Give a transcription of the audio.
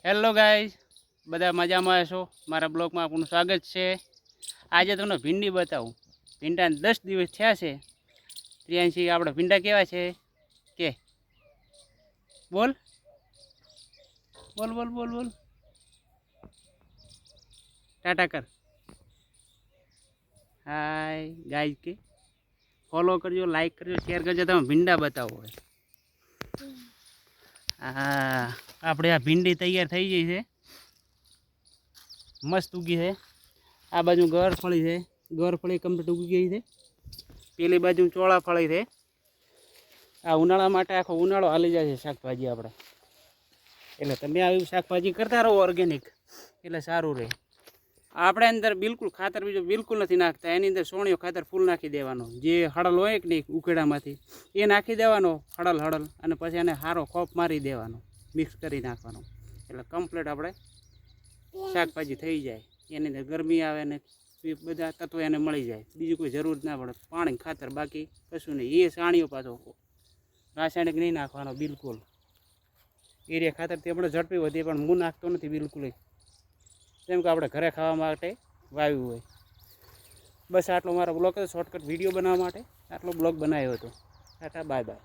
Hello guys, બધા મજામાં છો? મારા બ્લોગમાં આપનું સ્વાગત છે. આજે તમને ભીંડી બતાવું. ભીંડાને 10 દિવસ થયા છે. ત્યાંથી આપણા ભીંડા કેવા છે કે બોલ બોલ બોલ બોલ બોલ ટાટા કર. હાય ગાઈઝ, કે ફોલો કરજો, લાઈક કરજો, શેર કરજો. તમે ભીંડા બતાવો. હા, આપણે આ ભીંડી તૈયાર થઈ ગઈ છે, મસ્ત ઉગી છે. આ બાજુ ગરફળી છે, ગરફળી કમ્પ્લીટ ઉગી ગઈ છે. પેલી બાજુ ચોળા ફળી છે. આ ઉનાળા માટે આખો ઉનાળો હાલી જાય છે શાકભાજી આપણે. એટલે તમે આવી શાકભાજી કરતા રહો ઓર્ગેનિક, એટલે સારું રહે. આપણે અંદર બિલકુલ ખાતર બીજું બિલકુલ નથી નાખતા. એની અંદર સોણીઓ ખાતર ફૂલ નાખી દેવાનો. જે હળલ હોય કે નહીં ઉકેડામાંથી એ નાખી દેવાનો, હળલ હળલ, અને પછી એને સારો ખોપ મારી દેવાનો, મિક્સ કરી નાખવાનો. એટલે કમ્પ્લીટ આપણે શાકભાજી થઈ જાય. એની અંદર ગરમી આવે ને બધા તત્વો એને મળી જાય. બીજું કોઈ જરૂર ના પડે. પાણી ખાતર બાકી કશું નહીં. એ સાણીઓ પાછો રાસાયણિક નહીં નાખવાનો બિલકુલ. એરિયા ખાતરથી આપણે ઝડપી વધીએ, પણ હું નાખતો નથી બિલકુલ. જેમ કે આપણે ઘરે ખાવા માટે વાવ્યું હોય. બસ આટલો મારો બ્લોગ હતો, શોર્ટકટ વિડીયો બનાવવા માટે આટલો બ્લોગ બનાવ્યો હતો. Tata bye bye.